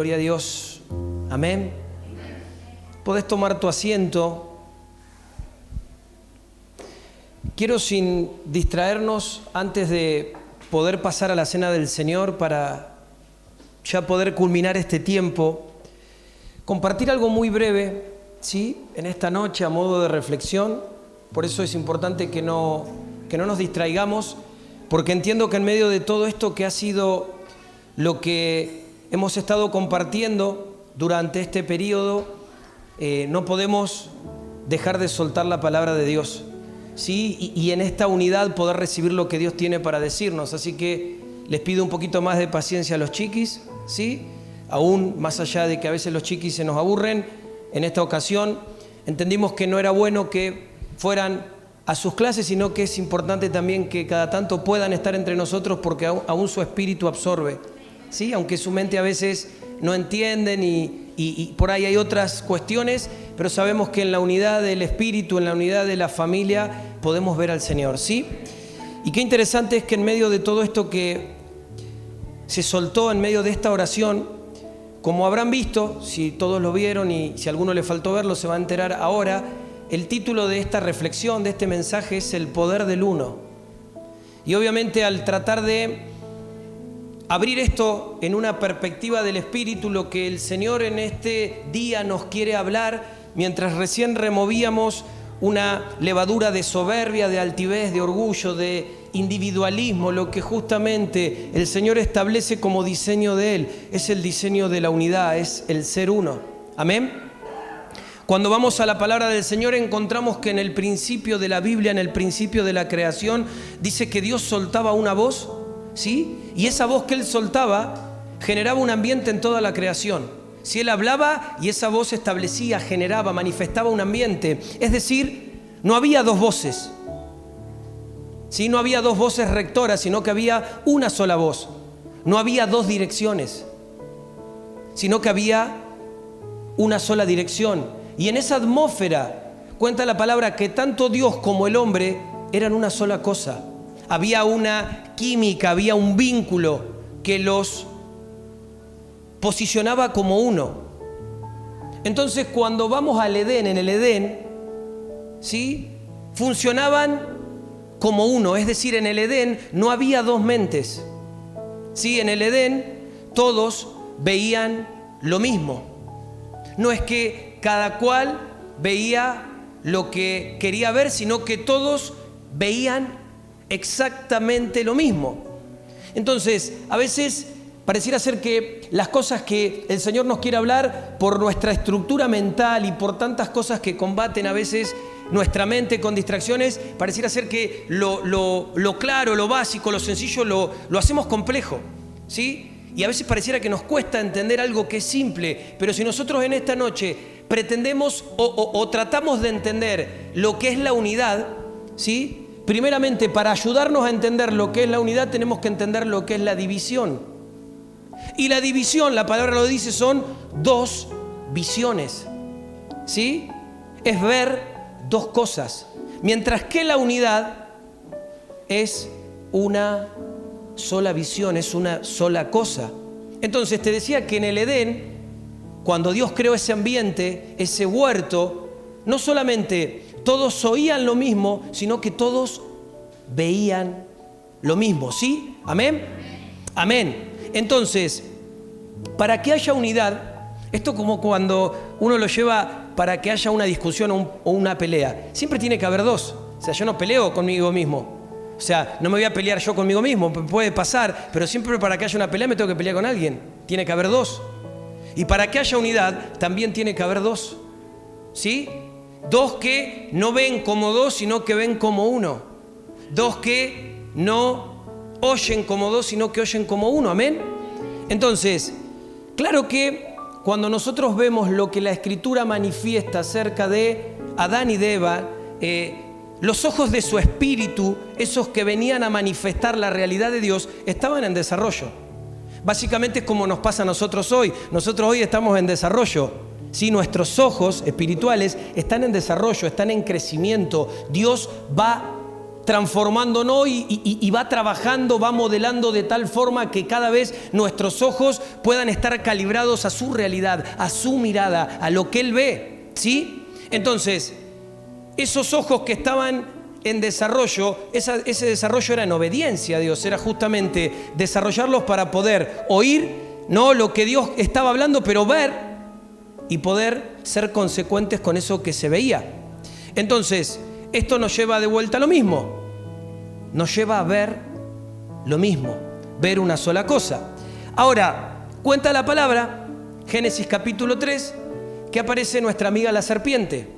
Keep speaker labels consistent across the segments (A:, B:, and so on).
A: Gloria a Dios. Amén. Podés tomar tu asiento. Quiero, sin distraernos, antes de poder pasar a la cena del Señor, para ya poder culminar este tiempo, compartir algo muy breve, ¿sí? En esta noche, a modo de reflexión. Por eso es importante que no nos distraigamos, porque entiendo que en medio de todo esto que ha sido lo que hemos estado compartiendo durante este periodo, no podemos dejar de soltar la palabra de Dios, ¿sí? Y en esta unidad poder recibir lo que Dios tiene para decirnos. Así que les pido un poquito más de paciencia a los chiquis, ¿sí? Aún más allá de que a veces los chiquis se nos aburren, en esta ocasión entendimos que no era bueno que fueran a sus clases, sino que es importante también que cada tanto puedan estar entre nosotros, porque aún su espíritu absorbe, ¿sí? Aunque su mente a veces no entienden y por ahí hay otras cuestiones, pero sabemos que en la unidad del espíritu, en la unidad de la familia, podemos ver al Señor, ¿sí? Y qué interesante es que en medio de todo esto que se soltó, en medio de esta oración, como habrán visto, si todos lo vieron y si a alguno le faltó verlo, se va a enterar ahora, el título de esta reflexión, de este mensaje, es el poder del uno. Y obviamente al tratar de abrir esto en una perspectiva del Espíritu, lo que el Señor en este día nos quiere hablar, mientras recién removíamos una levadura de soberbia, de altivez, de orgullo, de individualismo, lo que justamente el Señor establece como diseño de Él, es el diseño de la unidad, es el ser uno. Amén. Cuando vamos a la palabra del Señor encontramos que en el principio de la Biblia, en el principio de la creación, dice que Dios soltaba una voz, ¿sí? Y esa voz que Él soltaba generaba un ambiente en toda la creación. Si Él hablaba y esa voz establecía, generaba, manifestaba un ambiente. Es decir, no había dos voces, ¿sí? No había dos voces rectoras, sino que había una sola voz. No había dos direcciones, sino que había una sola dirección. Y en esa atmósfera cuenta la palabra que tanto Dios como el hombre eran una sola cosa. Había una química, había un vínculo que los posicionaba como uno. Entonces, cuando vamos al Edén, en el Edén, ¿sí? Funcionaban como uno. Es decir, en el Edén no había dos mentes, ¿sí? En el Edén todos veían lo mismo. No es que cada cual veía lo que quería ver, sino que todos veían exactamente lo mismo. Entonces, a veces pareciera ser que las cosas que el Señor nos quiere hablar, por nuestra estructura mental y por tantas cosas que combaten a veces nuestra mente con distracciones, pareciera ser que lo claro, lo básico, lo sencillo lo hacemos complejo, ¿sí? Y a veces pareciera que nos cuesta entender algo que es simple, pero si nosotros en esta noche pretendemos o tratamos de entender lo que es la unidad, ¿sí? Primeramente, para ayudarnos a entender lo que es la unidad, tenemos que entender lo que es la división. Y la división, la palabra lo dice, son dos visiones, ¿sí? Es ver dos cosas, mientras que la unidad es una sola visión, es una sola cosa. Entonces te decía que en el Edén, cuando Dios creó ese ambiente, ese huerto, no solamente todos oían lo mismo, sino que todos veían lo mismo, ¿sí? ¿Amén? Amén. Entonces, para que haya unidad, esto como cuando uno lo lleva para que haya una discusión o una pelea, siempre tiene que haber dos. O sea, yo no peleo conmigo mismo. O sea, no me voy a pelear yo conmigo mismo, puede pasar, pero siempre para que haya una pelea me tengo que pelear con alguien. Tiene que haber dos. Y para que haya unidad también tiene que haber dos, ¿sí? Dos que no ven como dos, sino que ven como uno. Dos que no oyen como dos, sino que oyen como uno. Amén. Entonces, claro que cuando nosotros vemos lo que la Escritura manifiesta acerca de Adán y de Eva, los ojos de su espíritu, esos que venían a manifestar la realidad de Dios, estaban en desarrollo. Básicamente es como nos pasa a nosotros hoy. Nosotros hoy estamos en desarrollo, ¿sí? Nuestros ojos espirituales están en desarrollo, están en crecimiento. Dios va transformándonos y va trabajando, va modelando de tal forma que cada vez nuestros ojos puedan estar calibrados a su realidad, a su mirada, a lo que Él ve, ¿sí? Entonces, esos ojos que estaban en desarrollo, ese desarrollo era en obediencia a Dios, era justamente desarrollarlos para poder oír, no lo que Dios estaba hablando, pero ver y poder ser consecuentes con eso que se veía. Entonces, esto nos lleva de vuelta a lo mismo, nos lleva a ver lo mismo, ver una sola cosa. Ahora, cuenta la palabra, Génesis capítulo 3, que aparece nuestra amiga la serpiente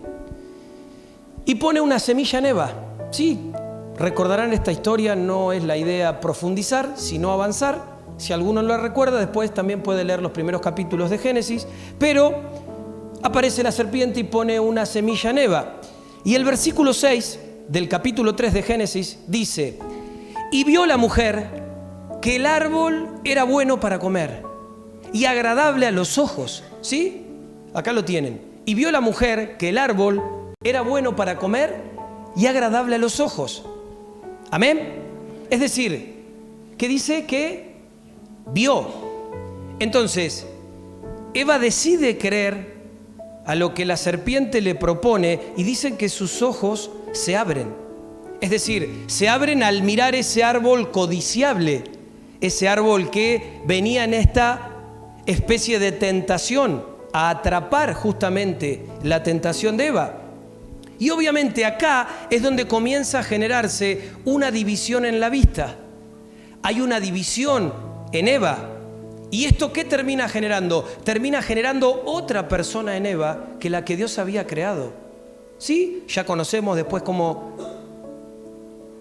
A: y pone una semilla en Eva. Sí, recordarán esta historia, no es la idea profundizar, sino avanzar. Si alguno lo recuerda, después también puede leer los primeros capítulos de Génesis, pero aparece la serpiente y pone una semilla en Eva. Y el versículo 6 del capítulo 3 de Génesis dice: y vio la mujer que el árbol era bueno para comer y agradable a los ojos. ¿Sí? Acá lo tienen. Y vio la mujer que el árbol era bueno para comer y agradable a los ojos. ¿Amén? Es decir, que dice que vio. Entonces, Eva decide creer a lo que la serpiente le propone y dicen que sus ojos se abren. Es decir, se abren al mirar ese árbol codiciable, ese árbol que venía en esta especie de tentación, a atrapar justamente la tentación de Eva. Y obviamente acá es donde comienza a generarse una división en la vista. Hay una división en Eva. ¿Y esto qué termina generando? Termina generando otra persona en Eva que la que Dios había creado. ¿Sí? Ya conocemos después cómo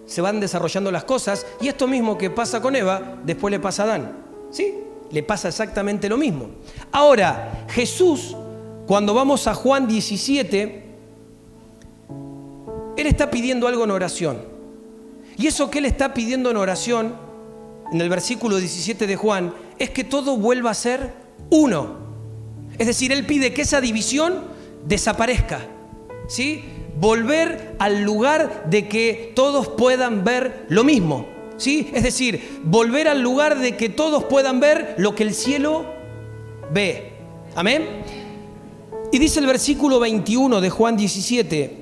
A: se van desarrollando las cosas. Y esto mismo que pasa con Eva, después le pasa a Adán. ¿Sí? Le pasa exactamente lo mismo. Ahora, Jesús, cuando vamos a Juan 17, Él está pidiendo algo en oración. Y eso que Él está pidiendo en oración, en el versículo 17 de Juan, es que todo vuelva a ser uno. Es decir, Él pide que esa división desaparezca, ¿sí? Volver al lugar de que todos puedan ver lo mismo, ¿sí? Es decir, volver al lugar de que todos puedan ver lo que el cielo ve. ¿Amén? Y dice el versículo 21 de Juan 17: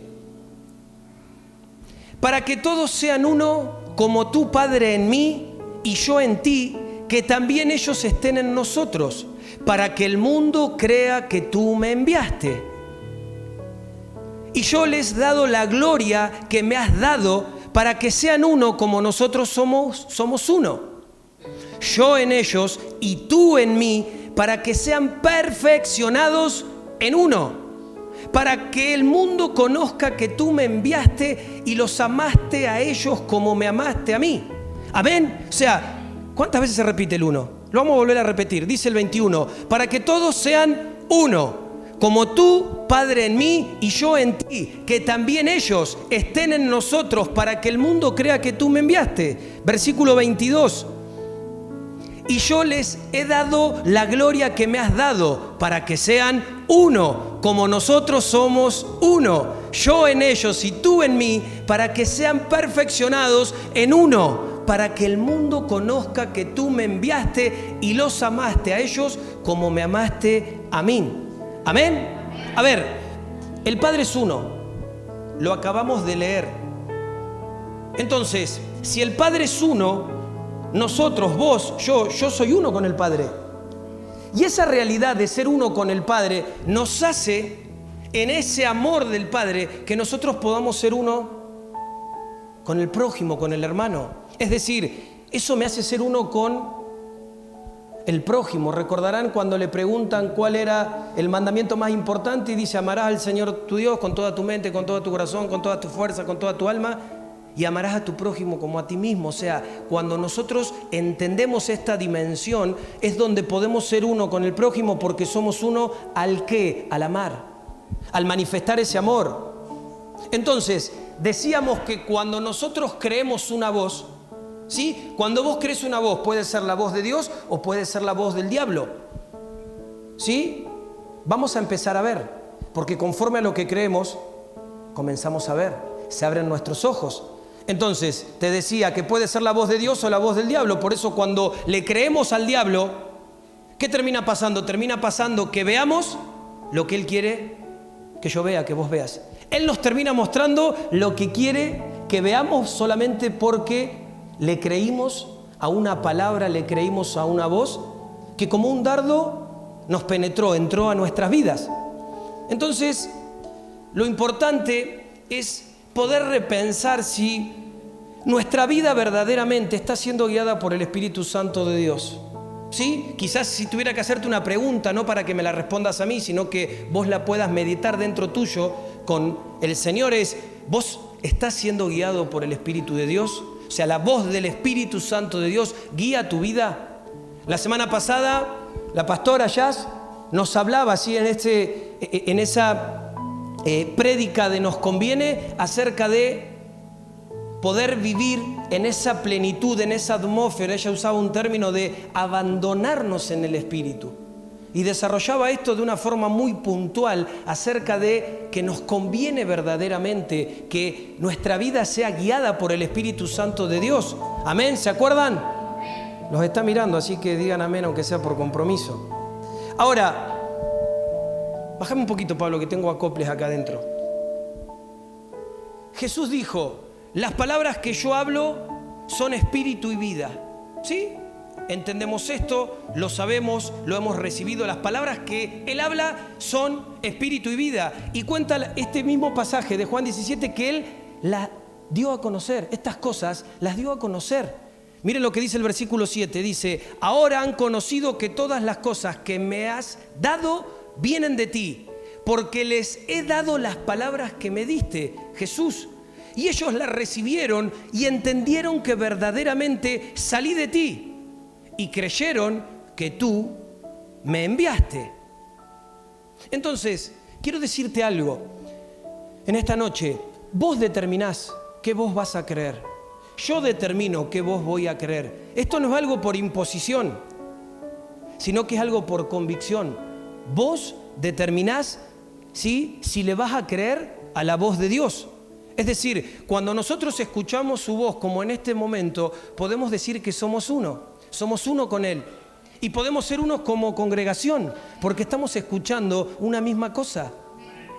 A: para que todos sean uno, como tú, Padre, en mí y yo en ti, que también ellos estén en nosotros, para que el mundo crea que tú me enviaste. Y yo les he dado la gloria que me has dado, para que sean uno como nosotros somos uno. Yo en ellos y tú en mí, para que sean perfeccionados en uno. Para que el mundo conozca que tú me enviaste y los amaste a ellos como me amaste a mí. Amén. O sea, ¿cuántas veces se repite el uno? Lo vamos a volver a repetir. Dice el 21, para que todos sean uno, como tú, Padre, en mí y yo en ti, que también ellos estén en nosotros, para que el mundo crea que tú me enviaste. Versículo 22. Y yo les he dado la gloria que me has dado, para que sean uno, como nosotros somos uno. Yo en ellos y tú en mí, para que sean perfeccionados en uno, para que el mundo conozca que tú me enviaste y los amaste a ellos como me amaste a mí. ¿Amén? A ver, el Padre es uno. Lo acabamos de leer. Entonces, si el Padre es uno, nosotros, vos, yo soy uno con el Padre. Y esa realidad de ser uno con el Padre nos hace, en ese amor del Padre, que nosotros podamos ser uno con el prójimo, con el hermano. Es decir, eso me hace ser uno con el prójimo. Recordarán cuando le preguntan cuál era el mandamiento más importante y dice: amarás al Señor tu Dios con toda tu mente, con todo tu corazón, con toda tu fuerza, con toda tu alma, y amarás a tu prójimo como a ti mismo. O sea, cuando nosotros entendemos esta dimensión, es donde podemos ser uno con el prójimo, porque somos uno al ¿qué? Al amar, al manifestar ese amor. Entonces, decíamos que cuando nosotros creemos una voz, ¿sí? Cuando vos crees una voz, puede ser la voz de Dios o puede ser la voz del diablo, ¿sí? Vamos a empezar a ver, porque conforme a lo que creemos, comenzamos a ver, se abren nuestros ojos. Entonces, te decía que puede ser la voz de Dios o la voz del diablo. Por eso cuando le creemos al diablo, ¿qué termina pasando? Termina pasando que veamos lo que él quiere que yo vea, que vos veas. Él nos termina mostrando lo que quiere que veamos solamente porque le creímos a una palabra, le creímos a una voz que como un dardo nos penetró, entró a nuestras vidas. Entonces, lo importante es poder repensar si nuestra vida verdaderamente está siendo guiada por el Espíritu Santo de Dios. ¿Sí? Quizás si tuviera que hacerte una pregunta, no para que me la respondas a mí, sino que vos la puedas meditar dentro tuyo con el Señor, es: ¿vos estás siendo guiado por el Espíritu de Dios? O sea, la voz del Espíritu Santo de Dios guía tu vida. La semana pasada, la pastora Jazz nos hablaba así en esa prédica de Nos Conviene, acerca de poder vivir en esa plenitud, en esa atmósfera. Ella usaba un término de abandonarnos en el Espíritu. Y desarrollaba esto de una forma muy puntual acerca de que nos conviene verdaderamente que nuestra vida sea guiada por el Espíritu Santo de Dios. ¿Amén? ¿Se acuerdan? Los está mirando, así que digan amén, aunque sea por compromiso. Ahora, bájame un poquito, Pablo, que tengo acoples acá adentro. Jesús dijo: las palabras que yo hablo son espíritu y vida. ¿Sí? Entendemos esto, lo sabemos, lo hemos recibido. Las palabras que Él habla son espíritu y vida. Y cuenta este mismo pasaje de Juan 17 que Él las dio a conocer. Estas cosas las dio a conocer. Miren lo que dice el versículo 7. Dice: ahora han conocido que todas las cosas que me has dado vienen de ti, porque les he dado las palabras que me diste, Jesús. Y ellos las recibieron y entendieron que verdaderamente salí de ti, y creyeron que tú me enviaste. Entonces, quiero decirte algo. En esta noche, vos determinás qué vos vas a creer. Yo determino qué vos voy a creer. Esto no es algo por imposición, sino que es algo por convicción. Vos determinás si le vas a creer a la voz de Dios. Es decir, cuando nosotros escuchamos su voz, como en este momento, podemos decir que somos uno con Él. Y podemos ser unos como congregación, porque estamos escuchando una misma cosa.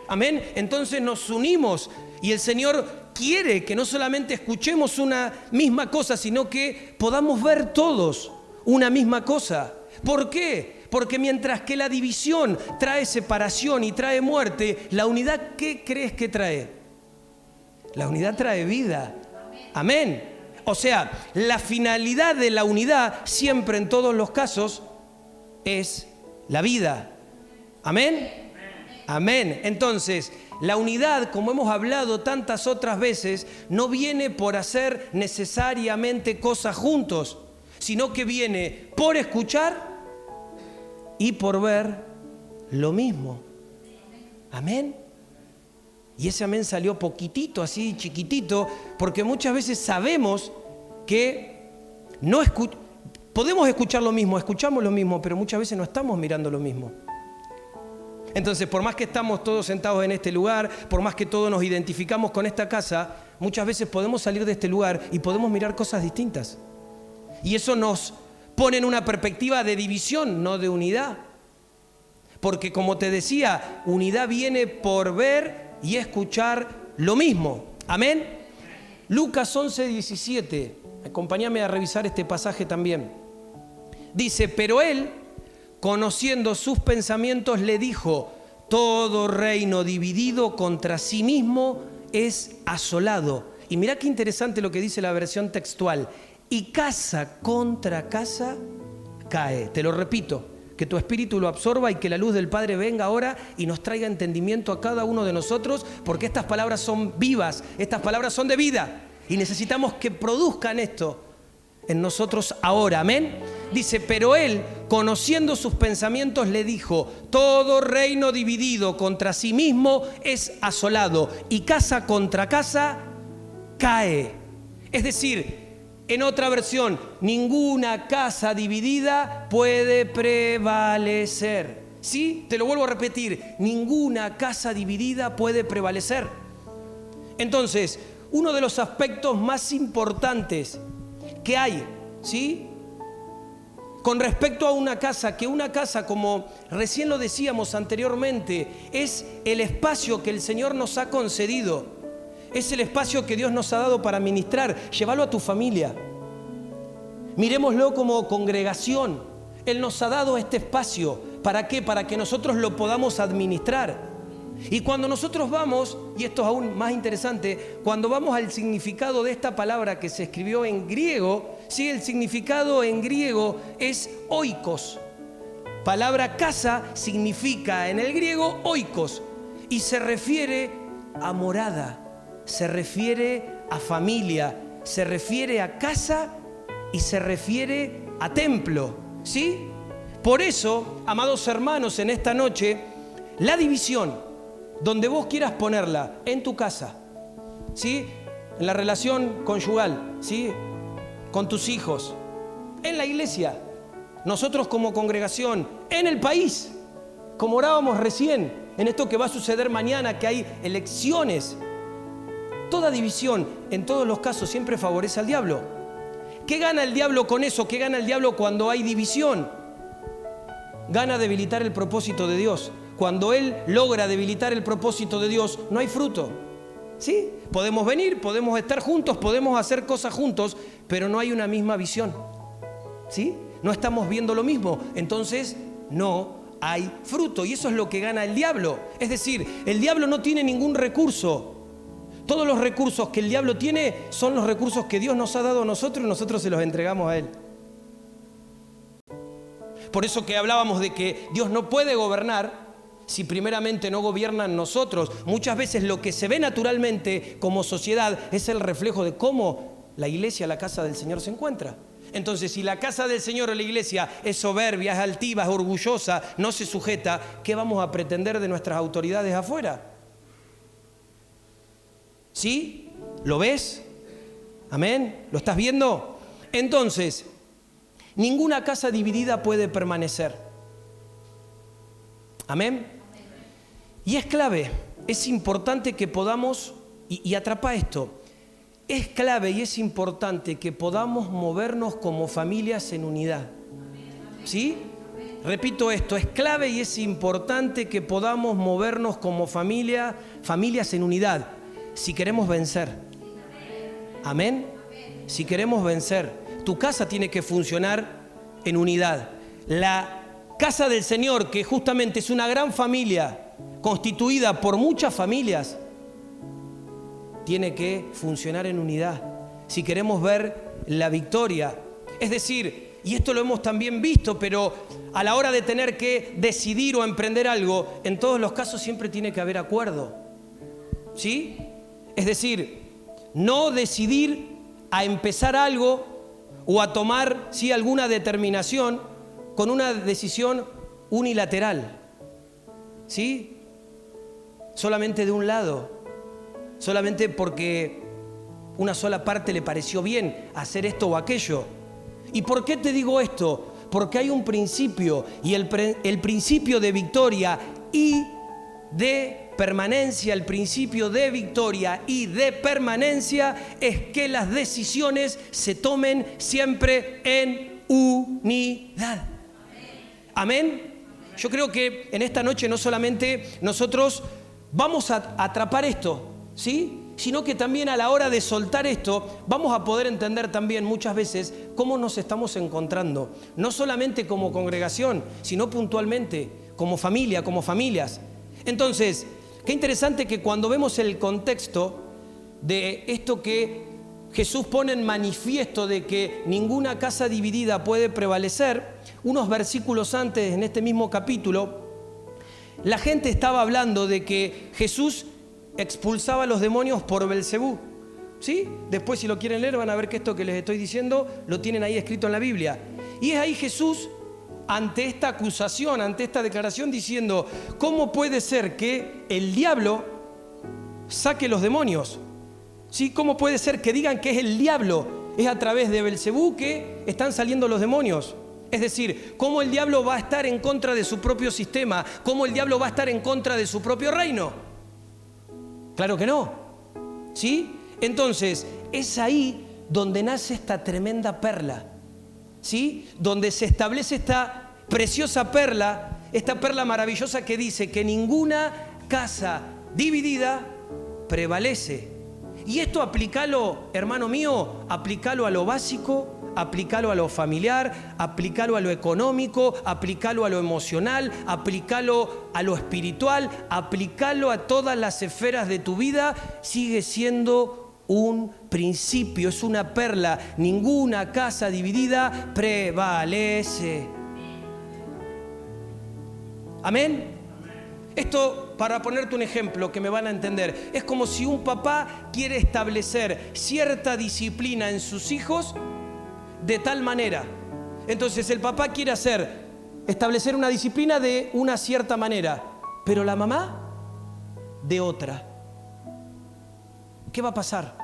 A: Amén. Entonces nos unimos y el Señor quiere que no solamente escuchemos una misma cosa, sino que podamos ver todos una misma cosa. ¿Por qué? Porque mientras que la división trae separación y trae muerte, la unidad, ¿qué crees que trae? La unidad trae vida. Amén. O sea, la finalidad de la unidad siempre, en todos los casos, es la vida. Amén. Amén. Entonces, la unidad, como hemos hablado tantas otras veces, no viene por hacer necesariamente cosas juntos, sino que viene por escuchar y por ver lo mismo. Amén. Y ese amén salió poquitito, así chiquitito, porque muchas veces sabemos que podemos escuchar lo mismo, escuchamos lo mismo, pero muchas veces no estamos mirando lo mismo. Entonces, por más que estamos todos sentados en este lugar, por más que todos nos identificamos con esta casa, muchas veces podemos salir de este lugar y podemos mirar cosas distintas. Y eso nos pone en una perspectiva de división, no de unidad. Porque, como te decía, unidad viene por ver y escuchar lo mismo. Amén. Lucas 11:17. Acompáñame a revisar este pasaje también. Dice: pero Él, conociendo sus pensamientos, le dijo: todo reino dividido contra sí mismo es asolado. Y mirá qué interesante lo que dice la versión textual. Y casa contra casa cae. Te lo repito, que tu espíritu lo absorba y que la luz del Padre venga ahora y nos traiga entendimiento a cada uno de nosotros, porque estas palabras son vivas, estas palabras son de vida y necesitamos que produzcan esto en nosotros ahora. Amén. Dice: pero Él, conociendo sus pensamientos, le dijo: todo reino dividido contra sí mismo es asolado, y casa contra casa cae. Es decir, en otra versión, ninguna casa dividida puede prevalecer. ¿Sí? Te lo vuelvo a repetir, ninguna casa dividida puede prevalecer. Entonces, uno de los aspectos más importantes que hay, ¿sí?, con respecto a una casa, que una casa, como recién lo decíamos anteriormente, es el espacio que el Señor nos ha concedido, es el espacio que Dios nos ha dado para ministrar. Llévalo a tu familia, miremoslo como congregación. Él nos ha dado este espacio, ¿para qué? Para que nosotros lo podamos administrar. Y cuando nosotros vamos, y esto es aún más interesante, cuando vamos al significado de esta palabra que se escribió en griego, sí, el significado en griego es oikos. Palabra casa significa en el griego oikos y se refiere a morada, se refiere a familia, se refiere a casa y se refiere a templo, ¿sí? Por eso, amados hermanos, en esta noche, la división, donde vos quieras ponerla, en tu casa, ¿sí?, en la relación conyugal, ¿sí?, con tus hijos, en la iglesia, nosotros como congregación, en el país, como orábamos recién, en esto que va a suceder mañana, que hay elecciones. Toda división, en todos los casos, siempre favorece al diablo. ¿Qué gana el diablo con eso? ¿Qué gana el diablo cuando hay división? Gana debilitar el propósito de Dios. Cuando Él logra debilitar el propósito de Dios, no hay fruto, ¿sí? Podemos venir, podemos estar juntos, podemos hacer cosas juntos, pero no hay una misma visión, ¿sí? No estamos viendo lo mismo, entonces no hay fruto. Y eso es lo que gana el diablo. Es decir, el diablo no tiene ningún recurso. Todos los recursos que el diablo tiene son los recursos que Dios nos ha dado a nosotros y nosotros se los entregamos a Él. Por eso que hablábamos de que Dios no puede gobernar si primeramente no gobiernan nosotros. Muchas veces lo que se ve naturalmente como sociedad es el reflejo de cómo la iglesia, la casa del Señor, se encuentra. Entonces, si la casa del Señor o la iglesia es soberbia, es altiva, es orgullosa, no se sujeta, ¿qué vamos a pretender de nuestras autoridades afuera? ¿Sí? ¿Lo ves? ¿Amén? ¿Lo estás viendo? Entonces, ninguna casa dividida puede permanecer. ¿Amén? Y es clave, es importante que podamos, y atrapa esto, es clave y es importante que podamos movernos como familias en unidad. ¿Sí? Repito esto, es clave y es importante que podamos movernos como familias en unidad, si queremos vencer. ¿Amén? Si queremos vencer, tu casa tiene que funcionar en unidad. La casa del Señor, que justamente es una gran familia, constituida por muchas familias, tiene que funcionar en unidad si queremos ver la victoria. Es decir, y esto lo hemos también visto, pero a la hora de tener que decidir o emprender algo, en todos los casos siempre tiene que haber acuerdo, ¿sí? Es decir, no decidir a empezar algo o a tomar, ¿sí?, alguna determinación con una decisión unilateral, ¿sí?, solamente de un lado, solamente porque una sola parte le pareció bien hacer esto o aquello. ¿Y por qué te digo esto? Porque hay un principio, y el principio de victoria y de permanencia, el principio de victoria y de permanencia es que las decisiones se tomen siempre en unidad. ¿Amén? Yo creo que en esta noche no solamente nosotros vamos a atrapar esto, ¿sí?, sino que también a la hora de soltar esto vamos a poder entender también muchas veces cómo nos estamos encontrando, no solamente como congregación, sino puntualmente como familia, como familias. Entonces, qué interesante que cuando vemos el contexto de esto que Jesús pone en manifiesto de que ninguna casa dividida puede prevalecer, unos versículos antes en este mismo capítulo, la gente estaba hablando de que Jesús expulsaba a los demonios por Belcebú, ¿sí? Después, si lo quieren leer, van a ver que esto que les estoy diciendo lo tienen ahí escrito en la Biblia. Y es ahí Jesús, ante esta acusación, ante esta declaración, diciendo: ¿cómo puede ser que el diablo saque los demonios? ¿Sí? ¿Cómo puede ser que digan que es el diablo? Es a través de Belcebú que están saliendo los demonios. Es decir, ¿cómo el diablo va a estar en contra de su propio sistema? ¿Cómo el diablo va a estar en contra de su propio reino? Claro que no, ¿sí? Entonces, es ahí donde nace esta tremenda perla, ¿sí? Donde se establece esta preciosa perla, esta perla maravillosa que dice que ninguna casa dividida prevalece. Y esto aplícalo, hermano mío, aplícalo a lo básico, aplícalo a lo familiar, aplícalo a lo económico, aplícalo a lo emocional, aplícalo a lo espiritual, aplícalo a todas las esferas de tu vida. Sigue siendo un principio, es una perla. Ninguna casa dividida prevalece. Amén. Esto, para ponerte un ejemplo que me van a entender, es como si un papá quiere establecer cierta disciplina en sus hijos de tal manera. Entonces el papá quiere establecer una disciplina de una cierta manera, pero la mamá de otra. ¿Qué va a pasar?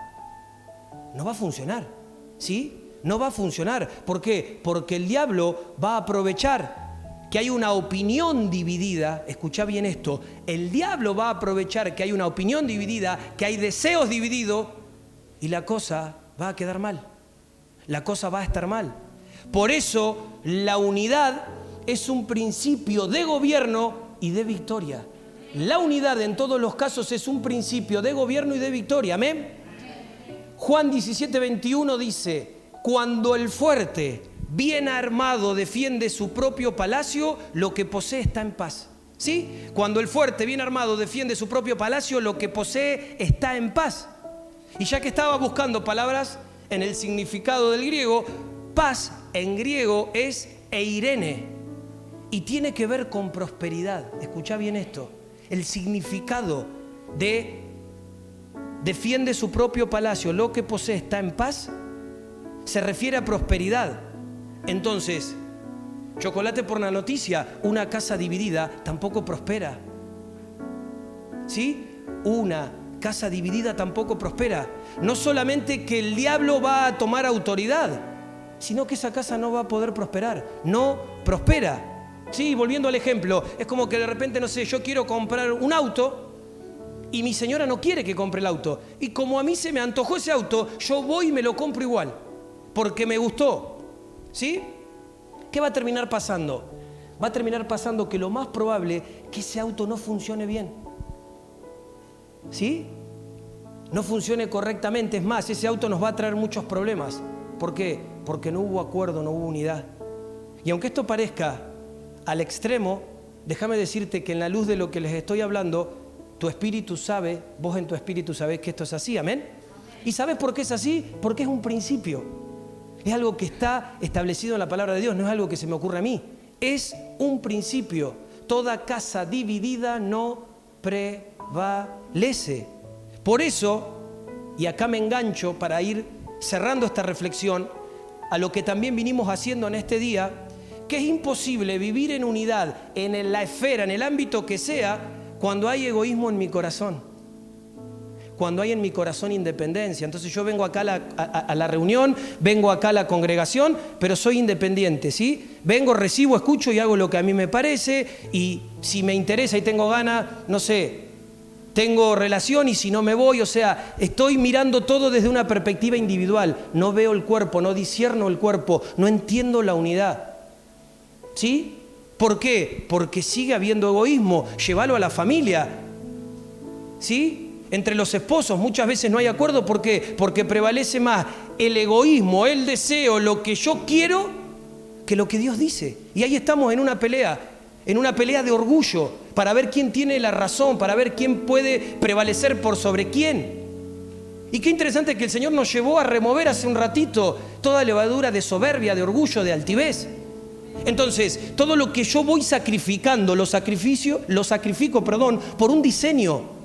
A: No va a funcionar, ¿sí? No va a funcionar. ¿Por qué? Porque el diablo va a aprovechar que hay una opinión dividida. Escucha bien esto. El diablo va a aprovechar que hay una opinión dividida, que hay deseos divididos, y la cosa va a quedar mal. La cosa va a estar mal. Por eso la unidad es un principio de gobierno y de victoria. La unidad en todos los casos es un principio de gobierno y de victoria. Amén. Juan 17:21 dice: cuando el fuerte, bien armado, defiende su propio palacio, lo que posee está en paz. ¿Sí? Cuando el fuerte, bien armado, defiende su propio palacio, lo que posee está en paz. Y ya que estaba buscando palabras en el significado del griego, paz en griego es eirene y tiene que ver con prosperidad. Escucha bien esto. El significado de defiende su propio palacio, lo que posee está en paz, se refiere a prosperidad. Entonces, chocolate por la noticia, una casa dividida tampoco prospera. ¿Sí? Una casa dividida tampoco prospera. No solamente que el diablo va a tomar autoridad, sino que esa casa no va a poder prosperar. No prospera. Sí, volviendo al ejemplo, es como que de repente, no sé, yo quiero comprar un auto y mi señora no quiere que compre el auto. Y como a mí se me antojó ese auto, yo voy y me lo compro igual, porque me gustó. ¿Sí? ¿Qué va a terminar pasando? Va a terminar pasando que lo más probable es que ese auto no funcione bien. ¿Sí? No funcione correctamente. Es más, ese auto nos va a traer muchos problemas. ¿Por qué? Porque no hubo acuerdo, no hubo unidad. Y aunque esto parezca al extremo, déjame decirte que en la luz de lo que les estoy hablando, tu espíritu sabe, vos en tu espíritu sabés que esto es así. ¿Amén? ¿Y sabes por qué es así? Porque es un principio. Es algo que está establecido en la palabra de Dios, no es algo que se me ocurre a mí. Es un principio. Toda casa dividida no prevalece. Por eso, y acá me engancho para ir cerrando esta reflexión, a lo que también vinimos haciendo en este día, que es imposible vivir en unidad en la esfera, en el ámbito que sea, cuando hay egoísmo en mi corazón. Cuando hay en mi corazón independencia. Entonces yo vengo acá a la reunión, vengo acá a la congregación, pero soy independiente, ¿sí? Vengo, recibo, escucho y hago lo que a mí me parece, y si me interesa y tengo ganas, no sé, tengo relación, y si no me voy. O sea, estoy mirando todo desde una perspectiva individual. No veo el cuerpo, no discierno el cuerpo, no entiendo la unidad. ¿Sí? ¿Por qué? Porque sigue habiendo egoísmo. Llévalo a la familia. ¿Sí? Entre los esposos muchas veces no hay acuerdo. ¿Por qué? Porque prevalece más el egoísmo, el deseo, lo que yo quiero, que lo que Dios dice. Y ahí estamos en una pelea de orgullo, para ver quién tiene la razón, para ver quién puede prevalecer por sobre quién. Y qué interesante que el Señor nos llevó a remover hace un ratito toda levadura de soberbia, de orgullo, de altivez. Entonces, todo lo que yo voy sacrificando, lo sacrifico por un diseño.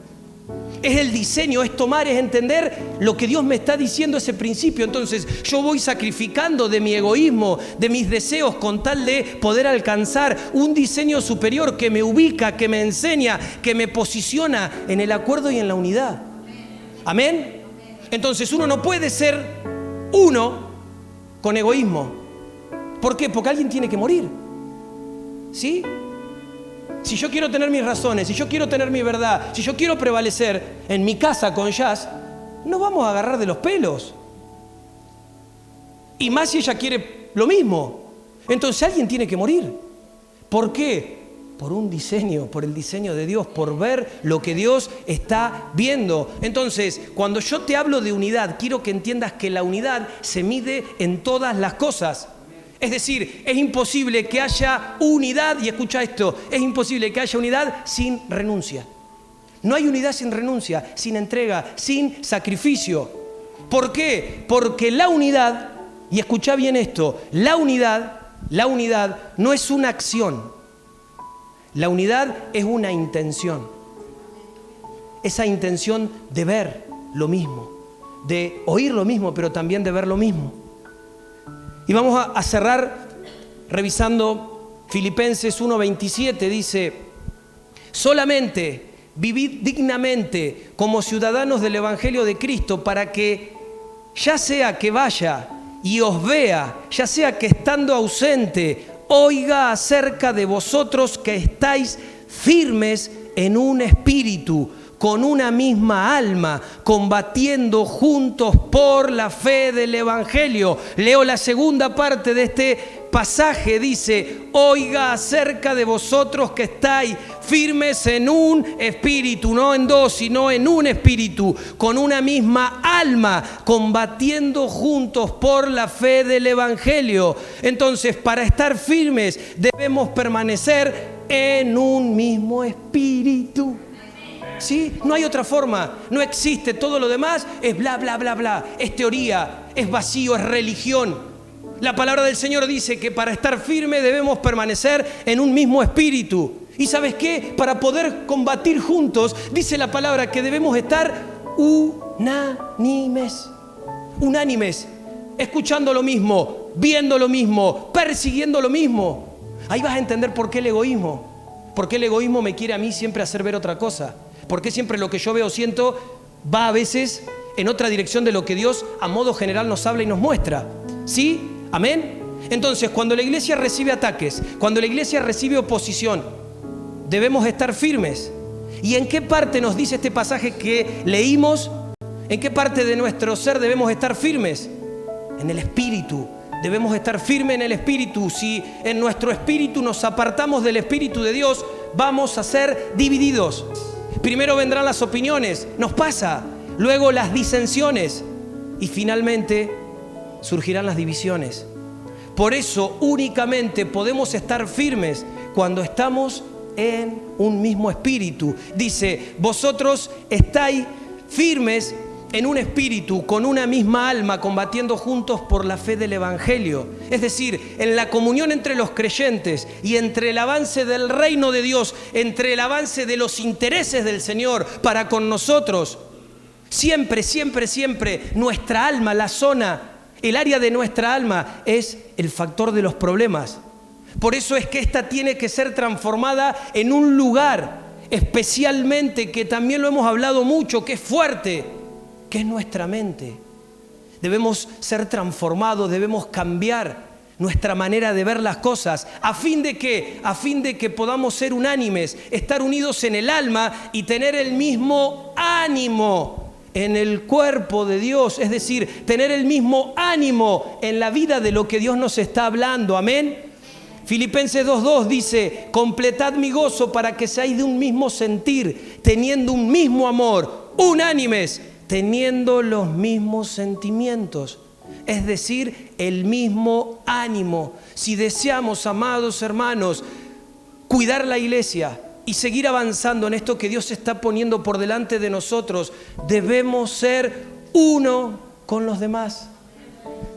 A: Es el diseño, es tomar, es entender lo que Dios me está diciendo, ese principio. Entonces yo voy sacrificando de mi egoísmo, de mis deseos, con tal de poder alcanzar un diseño superior que me ubica, que me enseña, que me posiciona en el acuerdo y en la unidad. ¿Amén? Entonces uno no puede ser uno con egoísmo. ¿Por qué? Porque alguien tiene que morir. ¿Sí? Si yo quiero tener mis razones, si yo quiero tener mi verdad, si yo quiero prevalecer en mi casa con Jazz, nos vamos a agarrar de los pelos. Y más si ella quiere lo mismo. Entonces alguien tiene que morir. ¿Por qué? Por un diseño, por el diseño de Dios, por ver lo que Dios está viendo. Entonces, cuando yo te hablo de unidad, quiero que entiendas que la unidad se mide en todas las cosas. Es decir, es imposible que haya unidad, y escucha esto, es imposible que haya unidad sin renuncia. No hay unidad sin renuncia, sin entrega, sin sacrificio. ¿Por qué? Porque la unidad, y escucha bien esto, la unidad no es una acción. La unidad es una intención. Esa intención de ver lo mismo, de oír lo mismo, pero también de ver lo mismo. Y vamos a cerrar revisando Filipenses 1:27, dice: solamente vivid dignamente como ciudadanos del Evangelio de Cristo, para que ya sea que vaya y os vea, ya sea que estando ausente, oiga acerca de vosotros que estáis firmes en un espíritu, con una misma alma, combatiendo juntos por la fe del Evangelio. Leo la segunda parte de este pasaje, dice: oiga acerca de vosotros que estáis firmes en un espíritu, no en dos, sino en un espíritu, con una misma alma, combatiendo juntos por la fe del Evangelio. Entonces, para estar firmes debemos permanecer en un mismo espíritu. ¿Sí? No hay otra forma, no existe. Todo lo demás es bla, bla, bla, bla, es teoría, es vacío, es religión. La palabra del Señor dice que para estar firme debemos permanecer en un mismo espíritu. ¿Y sabes qué? Para poder combatir juntos, dice la palabra que debemos estar unánimes, escuchando lo mismo, viendo lo mismo, persiguiendo lo mismo. Ahí vas a entender por qué el egoísmo. ¿Por qué el egoísmo me quiere a mí siempre hacer ver otra cosa? ¿Por qué siempre lo que yo veo o siento va a veces en otra dirección de lo que Dios a modo general nos habla y nos muestra? ¿Sí? ¿Amén? Entonces, cuando la iglesia recibe ataques, cuando la iglesia recibe oposición, debemos estar firmes. ¿Y en qué parte nos dice este pasaje que leímos? ¿En qué parte de nuestro ser debemos estar firmes? En el espíritu. Debemos estar firmes en el espíritu. Si en nuestro espíritu nos apartamos del espíritu de Dios, vamos a ser divididos. Primero vendrán las opiniones, nos pasa. Luego las disensiones. Y finalmente surgirán las divisiones. Por eso únicamente podemos estar firmes cuando estamos en un mismo espíritu. Dice: vosotros estáis firmes en un espíritu, con una misma alma, combatiendo juntos por la fe del Evangelio. Es decir, en la comunión entre los creyentes y entre el avance del reino de Dios, entre el avance de los intereses del Señor para con nosotros. Siempre, siempre, siempre nuestra alma, la zona, el área de nuestra alma es el factor de los problemas. Por eso es que esta tiene que ser transformada en un lugar, especialmente, que también lo hemos hablado mucho, que es fuerte, que es nuestra mente. Debemos ser transformados, debemos cambiar nuestra manera de ver las cosas. ¿A fin de qué? A fin de que podamos ser unánimes, estar unidos en el alma y tener el mismo ánimo en el cuerpo de Dios. Es decir, tener el mismo ánimo en la vida de lo que Dios nos está hablando. Amén. Filipenses 2:2 dice: completad mi gozo para que seáis de un mismo sentir, teniendo un mismo amor, unánimes, teniendo los mismos sentimientos, es decir, el mismo ánimo. Si deseamos, amados hermanos, cuidar la iglesia y seguir avanzando en esto que Dios está poniendo por delante de nosotros, debemos ser uno con los demás.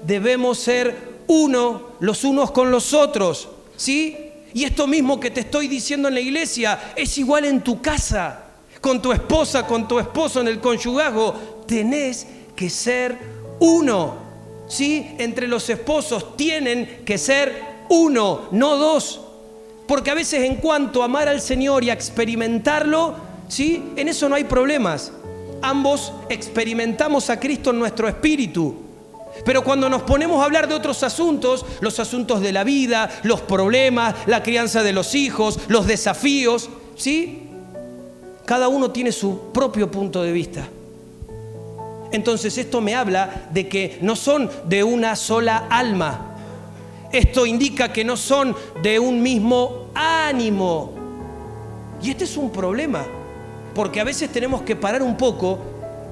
A: Debemos ser uno los unos con los otros, ¿sí? Y esto mismo que te estoy diciendo en la iglesia es igual en tu casa. Con tu esposa, con tu esposo, en el conyugazgo, tenés que ser uno, ¿sí? Entre los esposos tienen que ser uno, no dos. Porque a veces, en cuanto a amar al Señor y a experimentarlo, ¿sí? En eso no hay problemas. Ambos experimentamos a Cristo en nuestro espíritu. Pero cuando nos ponemos a hablar de otros asuntos, los asuntos de la vida, los problemas, la crianza de los hijos, los desafíos, ¿sí? Cada uno tiene su propio punto de vista. Entonces esto me habla de que no son de una sola alma. Esto indica que no son de un mismo ánimo. Y este es un problema, porque a veces tenemos que parar un poco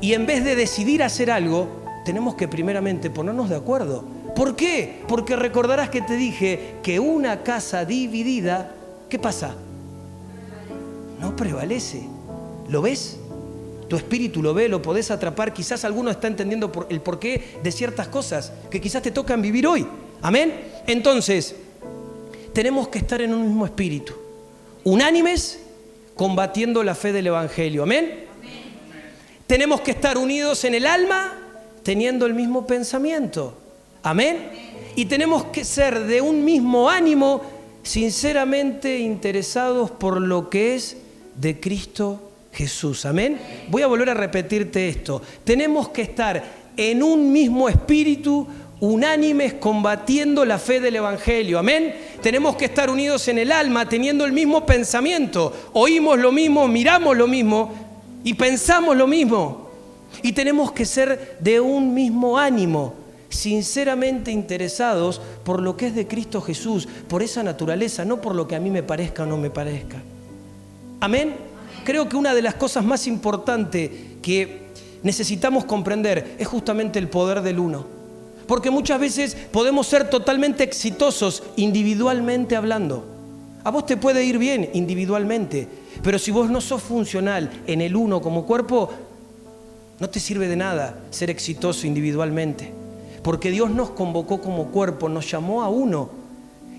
A: y en vez de decidir hacer algo, tenemos que primeramente ponernos de acuerdo. ¿Por qué? Porque recordarás que te dije que una casa dividida, ¿qué pasa? No prevalece. ¿Lo ves? Tu espíritu lo ve, lo podés atrapar. Quizás alguno está entendiendo el porqué de ciertas cosas que quizás te tocan vivir hoy. Amén. Entonces, tenemos que estar en un mismo espíritu, unánimes, combatiendo la fe del Evangelio. Amén. Tenemos que estar unidos en el alma, teniendo el mismo pensamiento. Amén. Y tenemos que ser de un mismo ánimo, sinceramente interesados por lo que es de Cristo Jesús. Amén. Voy a volver a repetirte esto. Tenemos que estar en un mismo espíritu, unánimes, combatiendo la fe del Evangelio. Amén. Tenemos que estar unidos en el alma, teniendo el mismo pensamiento. Oímos lo mismo, miramos lo mismo y pensamos lo mismo. Y tenemos que ser de un mismo ánimo, sinceramente interesados por lo que es de Cristo Jesús, por esa naturaleza, no por lo que a mí me parezca o no me parezca. Amén. Creo que una de las cosas más importantes que necesitamos comprender es justamente el poder del uno. Porque muchas veces podemos ser totalmente exitosos individualmente hablando. A vos te puede ir bien individualmente, pero si vos no sos funcional en el uno como cuerpo, no te sirve de nada ser exitoso individualmente. Porque Dios nos convocó como cuerpo, nos llamó a uno.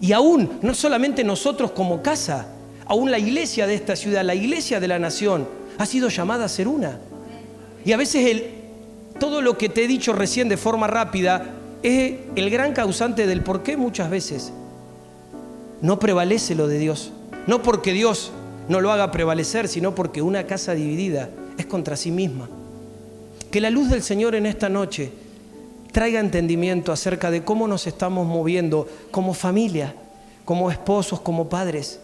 A: Y aún, no solamente nosotros como casa, aún la iglesia de esta ciudad, la iglesia de la nación, ha sido llamada a ser una. Y a veces todo lo que te he dicho recién de forma rápida es el gran causante del por qué muchas veces no prevalece lo de Dios. No porque Dios no lo haga prevalecer, sino porque una casa dividida es contra sí misma. Que la luz del Señor en esta noche traiga entendimiento acerca de cómo nos estamos moviendo como familia, como esposos, como padres,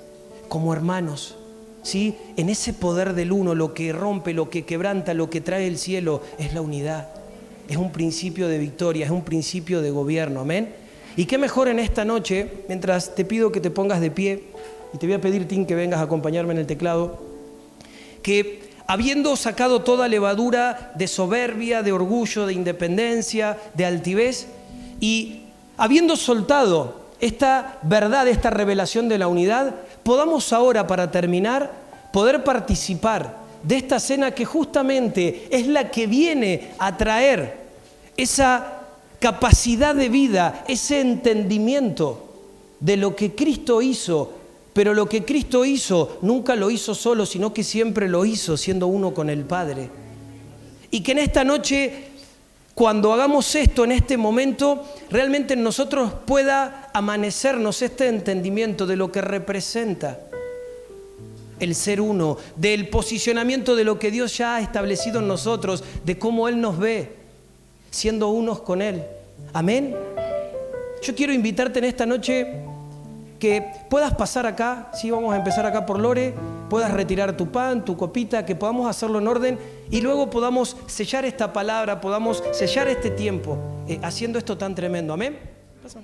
A: como hermanos, ¿sí? En ese poder del uno, lo que rompe, lo que quebranta, lo que trae el cielo es la unidad. Es un principio de victoria, es un principio de gobierno. Amén. Y qué mejor en esta noche, mientras te pido que te pongas de pie, y te voy a pedir, Tim, que vengas a acompañarme en el teclado, que habiendo sacado toda levadura de soberbia, de orgullo, de independencia, de altivez, y habiendo soltado esta verdad, esta revelación de la unidad, podamos ahora, para terminar, poder participar de esta cena que justamente es la que viene a traer esa capacidad de vida, ese entendimiento de lo que Cristo hizo. Pero lo que Cristo hizo, nunca lo hizo solo, sino que siempre lo hizo siendo uno con el Padre. Y que en esta noche, cuando hagamos esto, en este momento, realmente en nosotros pueda amanecernos este entendimiento de lo que representa el ser uno, del posicionamiento de lo que Dios ya ha establecido en nosotros, de cómo Él nos ve, siendo unos con Él. Amén. Yo quiero invitarte en esta noche que puedas pasar acá, sí, vamos a empezar acá por Lore, puedas retirar tu pan, tu copita, que podamos hacerlo en orden y luego podamos sellar esta palabra, podamos sellar este tiempo haciendo esto tan tremendo. Amén. Pasa.